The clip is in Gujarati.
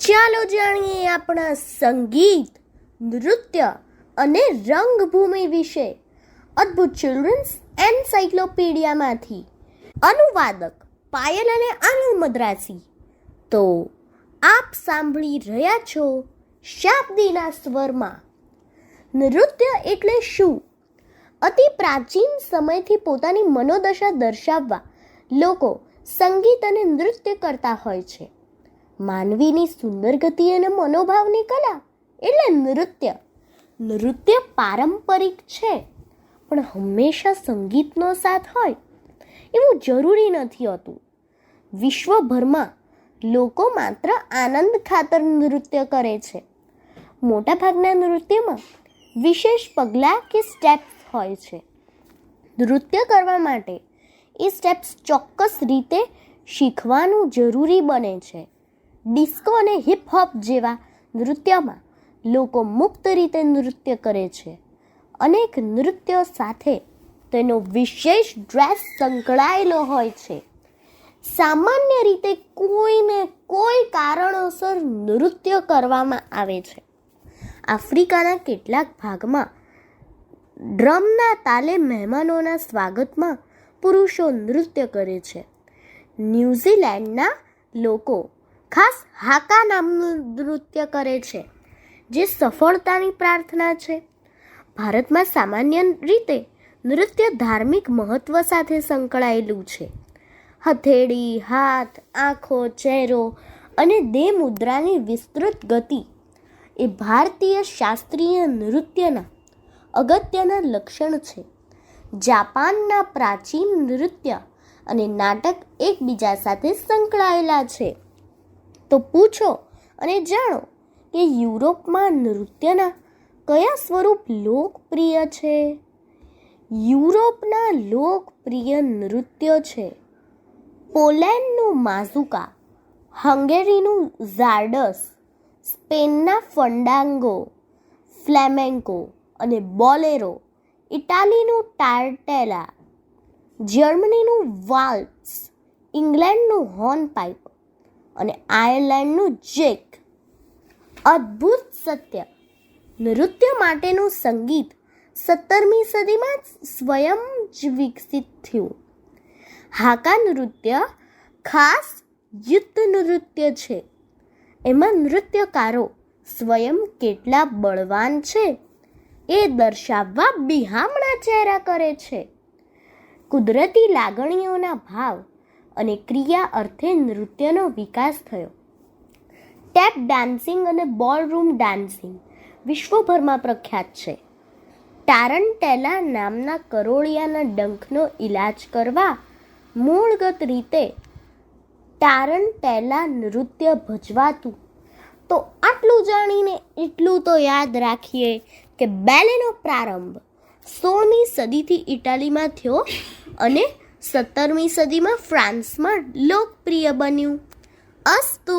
ચાલો જાણીએ આપણા સંગીત, નૃત્ય અને રંગભૂમિ વિશે અદ્ભુત ચિલ્ડ્રન્સ એન્સાઇક્લોપીડિયામાંથી. અનુવાદક પાયલ અને આનંદ મદ્રાસી. તો આપ સાંભળી રહ્યા છો શાબ્દીના સ્વરમાં. નૃત્ય એટલે શું? અતિ પ્રાચીન સમયથી પોતાની મનોદશા દર્શાવવા લોકો સંગીત અને નૃત્ય કરતા હોય છે. માનવીની સુંદર ગતિ અને મનોભાવની કલા એટલે નૃત્ય. નૃત્ય પારંપરિક છે, પણ હંમેશા સંગીતનો સાથ હોય એવું જરૂરી નથી હોતું. વિશ્વભરમાં લોકો માત્ર આનંદ ખાતર નૃત્ય કરે છે. મોટાભાગના નૃત્યમાં વિશેષ પગલાં કે સ્ટેપ્સ હોય છે. નૃત્ય કરવા માટે એ સ્ટેપ્સ ચોક્કસ રીતે શીખવાનું જરૂરી બને છે. ડિસ્કો અને હિપહોપ જેવા નૃત્યમાં લોકો મુક્ત રીતે નૃત્ય કરે છે. અનેક નૃત્યો સાથે તેનો વિશેષ ડ્રેસ સંકળાયેલો હોય છે. સામાન્ય રીતે કોઈને કોઈ કારણોસર નૃત્ય કરવામાં આવે છે. આફ્રિકાના કેટલાક ભાગમાં ડ્રમના તાલે મહેમાનોના સ્વાગતમાં પુરુષો નૃત્ય કરે છે. ન્યૂઝીલેન્ડના લોકો ખાસ હાકા નામનું નૃત્ય કરે છે, જે સફળતાની પ્રાર્થના છે. ભારતમાં સામાન્ય રીતે નૃત્ય ધાર્મિક મહત્વ સાથે સંકળાયેલું છે. હથેળી, હાથ, આંખો, ચહેરો અને દેહ મુદ્રાની વિસ્તૃત ગતિ એ ભારતીય શાસ્ત્રીય નૃત્યના અગત્યના લક્ષણ છે. જાપાનના પ્રાચીન નૃત્ય અને નાટક એકબીજા સાથે સંકળાયેલા છે. તો પૂછો અને જાણો કે યુરોપમાં નૃત્યના કયા સ્વરૂપ લોકપ્રિય છે. યુરોપના લોકપ્રિય નૃત્યો છે પોલેન્ડનું માઝુકા, હંગેરીનું ઝાર્ડસ, સ્પેનના ફંડાંગો, ફ્લેમેન્કો અને બોલેરો, ઇટાલીનું ટાર્ટેલા, જર્મનીનું વાલ્ટ્ઝ, ઇંગ્લેન્ડનું હોર્નપાઇપ અને આયર્લેન્ડનું જેક. અદ્ભુત સત્ય! નૃત્ય માટેનું સંગીત 17મી સદીમાં સ્વયં જ વિકસિત થયું. હાકા નૃત્ય ખાસ યુદ્ધ નૃત્ય છે. એમાં નૃત્યકારો સ્વયં કેટલા બળવાન છે એ દર્શાવવા બિહામણા ચહેરા કરે છે. કુદરતી લાગણીઓના ભાવ અને ક્રિયા અર્થે નૃત્યનો વિકાસ થયો. ટેપ ડાન્સિંગ અને બોલરૂમ ડાન્સિંગ વિશ્વભરમાં પ્રખ્યાત છે. ટારન્ટેલા નામના કરોળિયાના ડંખનો ઇલાજ કરવા મૂળગત રીતે ટારન્ટેલા નૃત્ય ભજવાતું. તો આટલું જાણીને એટલું તો યાદ રાખીએ કે બેલેનો પ્રારંભ 16મી સદીથી ઇટાલીમાં થયો અને 17મી સદીમાં ફ્રાન્સમાં લોકપ્રિય બન્યું. અસ્તુ.